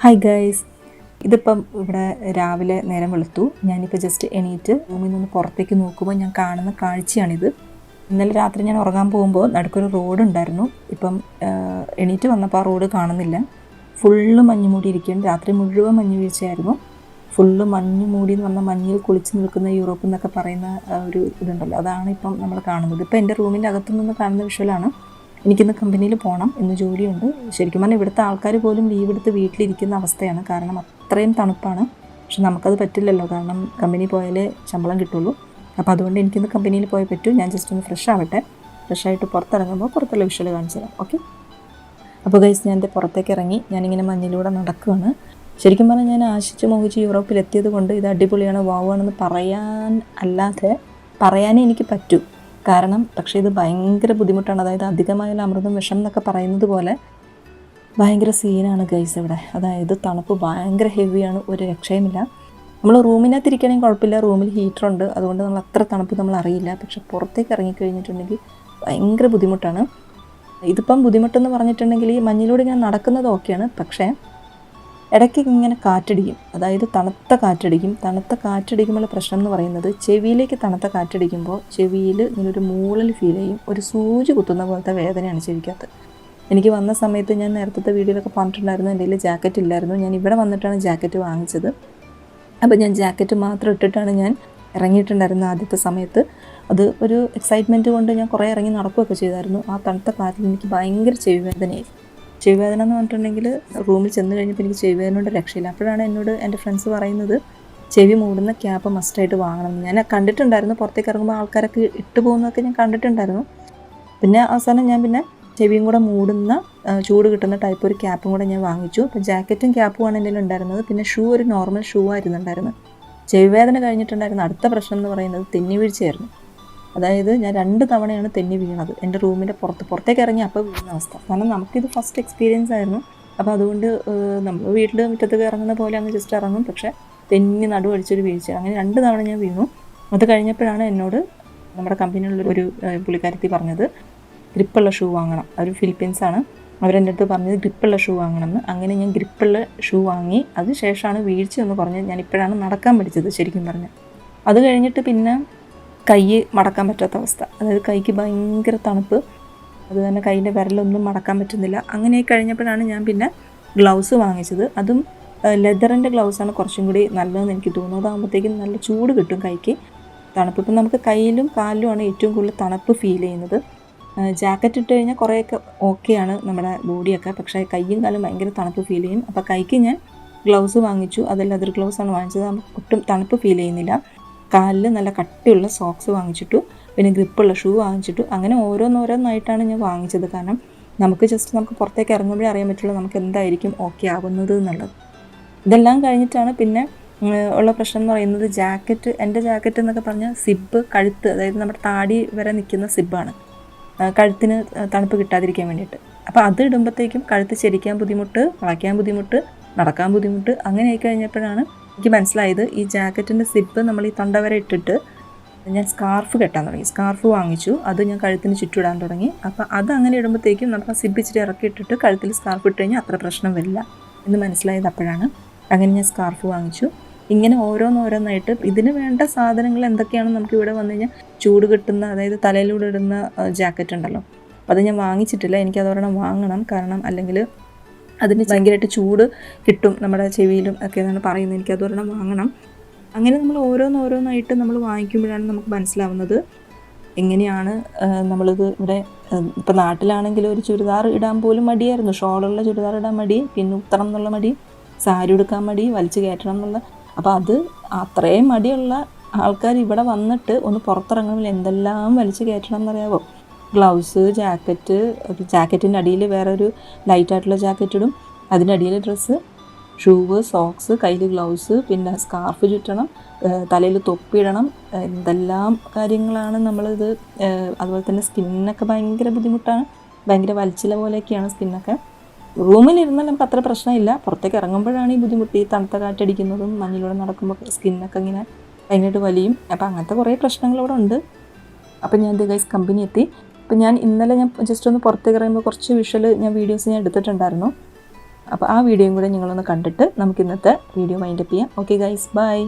Hi guys, ഇതിപ്പം ഇവിടെ രാവിലെ നേരം വെളുത്തു. ഞാനിപ്പോൾ ജസ്റ്റ് എണീറ്റ് റൂമിൽ നിന്ന് പുറത്തേക്ക് നോക്കുമ്പോൾ ഞാൻ കാണുന്ന കാഴ്ചയാണിത്. ഇന്നലെ രാത്രി ഞാൻ ഉറങ്ങാൻ പോകുമ്പോൾ നടുക്കൊരു റോഡ് ഉണ്ടായിരുന്നു. ഇപ്പം എണീറ്റ് വന്നപ്പോൾ ആ റോഡ് കാണുന്നില്ല. ഫുള്ള് മഞ്ഞ് മൂടിയിരിക്കുകയാണ്. രാത്രി മുഴുവൻ മഞ്ഞ് വീഴ്ചയായിരുന്നു. ഫുള്ള് മഞ്ഞ് മൂടി എന്ന് പറഞ്ഞാൽ മഞ്ഞിൽ കുളിച്ച് നിൽക്കുന്ന യൂറോപ്പ് എന്നൊക്കെ പറയുന്ന ഒരു ഇതുണ്ടല്ലോ, അതാണ് ഇപ്പം നമ്മൾ കാണുന്നത്. ഇപ്പം എൻ്റെ റൂമിൻ്റെ അകത്തുനിന്ന് കാണുന്ന വിഷ്വലാണ്. എനിക്കിന്ന് കമ്പനിയിൽ പോകണം, ഇന്ന് ജോലിയുണ്ട്. ശരിക്കും പറഞ്ഞാൽ ഇവിടുത്തെ ആൾക്കാർ പോലും ലീവ് എടുത്ത് വീട്ടിലിരിക്കുന്ന അവസ്ഥയാണ്. കാരണം അത്രയും തണുപ്പാണ്. പക്ഷെ നമുക്കത് പറ്റില്ലല്ലോ, കാരണം കമ്പനി പോയാലേ ശമ്പളം കിട്ടുള്ളൂ. അപ്പോൾ അതുകൊണ്ട് എനിക്കിന്ന് കമ്പനിയിൽ പോയേ പറ്റൂ. ഞാൻ ജസ്റ്റ് ഒന്ന് ഫ്രഷ് ആവട്ടെ. ഫ്രഷായിട്ട് പുറത്തിറങ്ങുമ്പോൾ പുറത്തുള്ള വിഷ്വൽ കാണിച്ചു തരാം. ഓക്കെ. അപ്പോൾ ഗൈസ്, ഞാൻ എൻ്റെ പുറത്തേക്ക് ഇറങ്ങി. ഞാനിങ്ങനെ മഞ്ഞിലൂടെ നടക്കുകയാണ്. ശരിക്കും പറഞ്ഞാൽ ഞാൻ ആശിച്ച് മോഹിച്ച് യൂറോപ്പിലെത്തിയത് കൊണ്ട് ഇത് അടിപൊളിയാണ്, വാവാണെന്ന് പറയാനേ എനിക്ക് പറ്റൂ. കാരണം പക്ഷേ ഇത് ഭയങ്കര ബുദ്ധിമുട്ടാണ്. അതായത് അധികമായാലും അമൃതം വിഷം എന്നൊക്കെ പറയുന്നത് പോലെ ഭയങ്കര സീനാണ് ഗൈസ് ഇവിടെ. അതായത് തണുപ്പ് ഭയങ്കര ഹെവിയാണ്, ഒരു രക്ഷയുമില്ല. നമ്മൾ റൂമിനകത്തിരിക്കണമെങ്കിൽ കുഴപ്പമില്ല, റൂമിൽ ഹീറ്ററുണ്ട്, അതുകൊണ്ട് നമ്മൾ അത്ര തണുപ്പ് നമ്മൾ അറിയില്ല. പക്ഷെ പുറത്തേക്ക് ഇറങ്ങിക്കഴിഞ്ഞിട്ടുണ്ടെങ്കിൽ ഭയങ്കര ബുദ്ധിമുട്ടാണ്. ഇതിപ്പം ബുദ്ധിമുട്ടെന്ന് പറഞ്ഞിട്ടുണ്ടെങ്കിൽ ഈ മഞ്ഞിലൂടെ ഇങ്ങനെ നടക്കുന്നത് ഓക്കെയാണ്, പക്ഷേ ഇടയ്ക്ക് ഇങ്ങനെ കാറ്റടിക്കും. അതായത് തണുത്ത കാറ്റടിക്കുമ്പോഴുള്ള പ്രശ്നം എന്ന് പറയുന്നത്, ചെവിയിലേക്ക് തണുത്ത കാറ്റടിക്കുമ്പോൾ ചെവിയിൽ ഇങ്ങനൊരു മൂളൽ ഫീൽ ചെയ്യും. ഒരു സൂചി കുത്തുന്ന പോലത്തെ വേദനയാണ് ചെവിക്കകത്ത്. എനിക്ക് വന്ന സമയത്ത് ഞാൻ നേരത്തെ വീഡിയോയിലൊക്കെ പറഞ്ഞിട്ടുണ്ടായിരുന്നു, എൻ്റെ കയ്യിൽ ജാക്കറ്റ് ഇല്ലായിരുന്നു. ഞാൻ ഇവിടെ വന്നിട്ടാണ് ജാക്കറ്റ് വാങ്ങിച്ചത്. അപ്പോൾ ഞാൻ ജാക്കറ്റ് മാത്രം ഇട്ടിട്ടാണ് ഞാൻ ഇറങ്ങിയിട്ടുണ്ടായിരുന്നത് ആദ്യത്തെ സമയത്ത്. അത് ഒരു എക്സൈറ്റ്മെൻറ്റ് കൊണ്ട് ഞാൻ കുറേ ഇറങ്ങി നടക്കുകയൊക്കെ ചെയ്തായിരുന്നു. ആ തണുത്ത കാറ്റിൽ എനിക്ക് ഭയങ്കര ചെവിവേദനയായി. ചെവിവേദന എന്ന് പറഞ്ഞിട്ടുണ്ടെങ്കിൽ റൂമിൽ ചെന്ന് കഴിഞ്ഞപ്പോൾ എനിക്ക് ചെവിവേദനയുടെ രക്ഷയില്ല. അപ്പോഴാണ് എന്നോട് എൻ്റെ ഫ്രണ്ട്സ് പറയുന്നത് ചെവി മൂടുന്ന ക്യാപ്പ് മസ്റ്റായിട്ട് വാങ്ങണം. ഞാൻ കണ്ടിട്ടുണ്ടായിരുന്നു, പുറത്തേക്ക് ഇറങ്ങുമ്പോൾ ആൾക്കാരൊക്കെ ഇട്ട് പോകുന്നതൊക്കെ ഞാൻ കണ്ടിട്ടുണ്ടായിരുന്നു. പിന്നെ അവസാനം ഞാൻ ചെവിയും കൂടെ മൂടുന്ന ചൂട് കിട്ടുന്ന ടൈപ്പ് ഒരു ക്യാപ്പും കൂടെ ഞാൻ വാങ്ങിച്ചു. അപ്പോൾ ജാക്കറ്റും ക്യാപ്പുമാണ് എൻ്റെ കയ്യിൽ ഉണ്ടായിരുന്നത്. പിന്നെ ഷൂ ഒരു നോർമൽ ഷൂ ആയിരുന്നുണ്ടായിരുന്നു. ചെവിവേദന കഴിഞ്ഞിട്ടുണ്ടായിരുന്ന അടുത്ത പ്രശ്നം എന്ന് പറയുന്നത് തെന്നി വീഴ്ചയായിരുന്നു. അതായത് ഞാൻ 2 തവണയാണ് തെന്നി വീണത്. എൻ്റെ റൂമിൻ്റെ പുറത്തേക്ക് ഇറങ്ങി അപ്പോൾ വീഴുന്ന അവസ്ഥ. കാരണം നമുക്കിത് ഫസ്റ്റ് എക്സ്പീരിയൻസ് ആയിരുന്നു. അപ്പോൾ അതുകൊണ്ട് നമ്മൾ വീട്ടിൽ മുറ്റത്തേക്ക് ഇറങ്ങുന്ന പോലെ അങ്ങ് ജസ്റ്റ് ഇറങ്ങും, പക്ഷേ തെന്നി നടുവടിച്ചൊരു വീഴ്ച. അങ്ങനെ 2 തവണ ഞാൻ വീണു. അത് കഴിഞ്ഞപ്പോഴാണ് എന്നോട് നമ്മുടെ കമ്പനിയിലുള്ളൊരു പുള്ളിക്കാരത്തി പറഞ്ഞത് ഗ്രിപ്പുള്ള ഷൂ വാങ്ങണം. അവർ ഫിലിപ്പീൻസാണ്. അവരെൻ്റെ അടുത്ത് പറഞ്ഞത് ഗ്രിപ്പുള്ള ഷൂ വാങ്ങണമെന്ന്. അങ്ങനെ ഞാൻ ഗ്രിപ്പുള്ള ഷൂ വാങ്ങി. അത് ശേഷമാണ് വീഴ്ച എന്ന് പറഞ്ഞ് ഞാൻ ഇപ്പോഴാണ് നടക്കാൻ പഠിച്ചത് ശരിക്കും പറഞ്ഞാൽ. അത് കഴിഞ്ഞിട്ട് പിന്നെ കൈ മടക്കാൻ പറ്റാത്ത അവസ്ഥ. അതായത് കൈക്ക് ഭയങ്കര തണുപ്പ്. അത് തന്നെ കൈൻ്റെ വിരലൊന്നും മടക്കാൻ പറ്റുന്നില്ല. അങ്ങനെ കഴിഞ്ഞപ്പോഴാണ് ഞാൻ പിന്നെ ഗ്ലൗസ് വാങ്ങിച്ചത്. അതും ലെതറിൻ്റെ ഗ്ലൗസാണ് കുറച്ചും കൂടി നല്ലതെന്ന് എനിക്ക് തോന്നുന്നു. അതാകുമ്പോഴത്തേക്കും നല്ല ചൂട് കിട്ടും കൈക്ക്. തണുപ്പ് ഇപ്പം നമുക്ക് കയ്യിലും കാലിലുമാണ് ഏറ്റവും കൂടുതൽ തണുപ്പ് ഫീൽ ചെയ്യുന്നത്. ജാക്കറ്റ് ഇട്ട് കഴിഞ്ഞാൽ കുറേയൊക്കെ ഓക്കെയാണ് നമ്മുടെ ബോഡിയൊക്കെ, പക്ഷേ കയ്യും കാലും ഭയങ്കര തണുപ്പ് ഫീൽ ചെയ്യും. അപ്പോൾ കൈക്ക് ഞാൻ ഗ്ലൗസ് വാങ്ങിച്ചു. അത് ലെതർ ഗ്ലൗസാണ് വാങ്ങിച്ചത്. ഒട്ടും തണുപ്പ് ഫീൽ ചെയ്യുന്നില്ല. കാലിൽ നല്ല കട്ടിയുള്ള സോക്സ് വാങ്ങിച്ചിട്ടു. പിന്നെ ഗ്രിപ്പുള്ള ഷൂ വാങ്ങിച്ചിട്ടു. അങ്ങനെ ഓരോന്നായിട്ടാണ് ഞാൻ വാങ്ങിച്ചത്. കാരണം നമുക്ക് പുറത്തേക്ക് ഇറങ്ങുമ്പോഴേ അറിയാൻ പറ്റുള്ളൂ നമുക്ക് എന്തായിരിക്കും ഓക്കെ ആവുന്നത് എന്നുള്ളത്. ഇതെല്ലാം കഴിഞ്ഞിട്ടാണ് പിന്നെ ഉള്ള പ്രശ്നം എന്ന് പറയുന്നത് ജാക്കറ്റ്. എൻ്റെ ജാക്കറ്റ് എന്നൊക്കെ പറഞ്ഞാൽ സിബ്, കഴുത്ത്, അതായത് നമ്മുടെ താടി വരെ നിൽക്കുന്ന സിബ്ബാണ്, കഴുത്തിന് തണുപ്പ് കിട്ടാതിരിക്കാൻ വേണ്ടിയിട്ട്. അപ്പോൾ അത് ഇടുമ്പോഴത്തേക്കും കഴുത്ത് ചെരിക്കാൻ ബുദ്ധിമുട്ട്, വളയ്ക്കാൻ ബുദ്ധിമുട്ട്, നടക്കാൻ ബുദ്ധിമുട്ട്. അങ്ങനെ ആയി കഴിഞ്ഞപ്പോഴാണ് എനിക്ക് മനസ്സിലായത് ഈ ജാക്കറ്റിൻ്റെ സിബ് നമ്മൾ ഈ തൊണ്ട വരെ ഇട്ടിട്ട് ഞാൻ സ്കാർഫ് കെട്ടാൻ തുടങ്ങി. സ്കാർഫ് വാങ്ങിച്ചു. അത് ഞാൻ കഴുത്തിന് ചുറ്റിടാൻ തുടങ്ങി. അപ്പോൾ അത് അങ്ങനെ ഇടുമ്പോഴത്തേക്കും നമുക്ക് ആ സിബ് ഇച്ചിരി ഇറക്കി ഇട്ടിട്ട് കഴുത്തിൽ സ്കാർഫ് ഇട്ട് കഴിഞ്ഞാൽ അത്ര പ്രശ്നം വരില്ല എന്ന് മനസ്സിലായത് അപ്പോഴാണ്. അങ്ങനെ ഞാൻ സ്കാർഫ് വാങ്ങിച്ചു. ഇങ്ങനെ ഓരോന്നായിട്ട് ഇതിന് വേണ്ട സാധനങ്ങൾ എന്തൊക്കെയാണെന്ന് നമുക്ക് ഇവിടെ വന്നു കഴിഞ്ഞാൽ ചൂട് കിട്ടുന്ന, അതായത് തലയിലൂടെ ഇടുന്ന ജാക്കറ്റ് ഉണ്ടല്ലോ, അത് ഞാൻ വാങ്ങിച്ചിട്ടില്ല. എനിക്കതൊരെണ്ണം വാങ്ങണം. കാരണം അല്ലെങ്കിൽ അതിന് ഭയങ്കരമായിട്ട് ചൂട് കിട്ടും നമ്മുടെ ചെവിയിലും ഒക്കെ എന്നാണ് പറയുന്നത്. എനിക്കതൊരെണ്ണം വാങ്ങണം. അങ്ങനെ നമ്മൾ ഓരോന്നായിട്ട് നമ്മൾ വാങ്ങിക്കുമ്പോഴാണ് നമുക്ക് മനസ്സിലാവുന്നത് എങ്ങനെയാണ് നമ്മളിത് ഇവിടെ. ഇപ്പോൾ നാട്ടിലാണെങ്കിൽ ഒരു ചുരിദാർ ഇടാൻ പോലും മടിയായിരുന്നു. ഷോളുള്ള ചുരിദാർ ഇടാൻ മടി, പിന്നെ ഉത്തണം എന്നുള്ള മടി, സാരി ഉടുക്കാൻ മടി, വലിച്ചു കയറ്റണം എന്നുള്ള. അപ്പോൾ അത് അത്രയും മടിയുള്ള ആൾക്കാർ ഇവിടെ വന്നിട്ട് ഒന്ന് പുറത്തിറങ്ങണമെങ്കിൽ എന്തെല്ലാം വലിച്ചു കയറ്റണം എന്നറിയാവോ. ഗ്ലൗസ്, ജാക്കറ്റിൻ്റെ അടിയിൽ വേറെ ഒരു ലൈറ്റായിട്ടുള്ള ജാക്കറ്റ് ഇടും, അതിൻ്റെ അടിയിൽ ഡ്രസ്സ്, ഷൂവ്, സോക്സ്, കയ്യിൽ ഗ്ലൗസ്, പിന്നെ സ്കാർഫ് ചുറ്റണം, തലയിൽ തൊപ്പിയിടണം. എന്തെല്ലാം കാര്യങ്ങളാണ് നമ്മളിത്. അതുപോലെ തന്നെ സ്കിന്നൊക്കെ ഭയങ്കര ബുദ്ധിമുട്ടാണ്. ഭയങ്കര വലിച്ചില പോലെയൊക്കെയാണ് സ്കിന്നൊക്കെ. റൂമിലിരുന്നാൽ നമുക്ക് അത്ര പ്രശ്നമില്ല. പുറത്തേക്ക് ഇറങ്ങുമ്പോഴാണ് ഈ ബുദ്ധിമുട്ട്. ഈ തണുത്ത കാറ്റടിക്കുന്നതും മഞ്ഞിലൂടെ നടക്കുമ്പോൾ സ്കിന്നൊക്കെ ഇങ്ങനെ ഭയങ്കരമായിട്ട് വലിയും. അപ്പോൾ അങ്ങനത്തെ കുറേ പ്രശ്നങ്ങളിവിടെ ഉണ്ട്. അപ്പോൾ ഞാൻ ഗൈസ് കമ്പനി എത്തി. അപ്പോൾ ഇന്നലെ ഞാൻ ജസ്റ്റ് ഒന്ന് പുറത്തേക്ക് ഇറങ്ങുമ്പോൾ കുറച്ച് വിഷ്വൽ വീഡിയോസ് ഞാൻ എടുത്തിട്ടുണ്ടായിരുന്നു. അപ്പോൾ ആ വീഡിയോയും കൂടെ നിങ്ങളൊന്ന് കണ്ടിട്ട് നമുക്ക് ഇന്നത്തെ വീഡിയോ വൈൻഡപ്പ് ചെയ്യാം. Okay guys, by.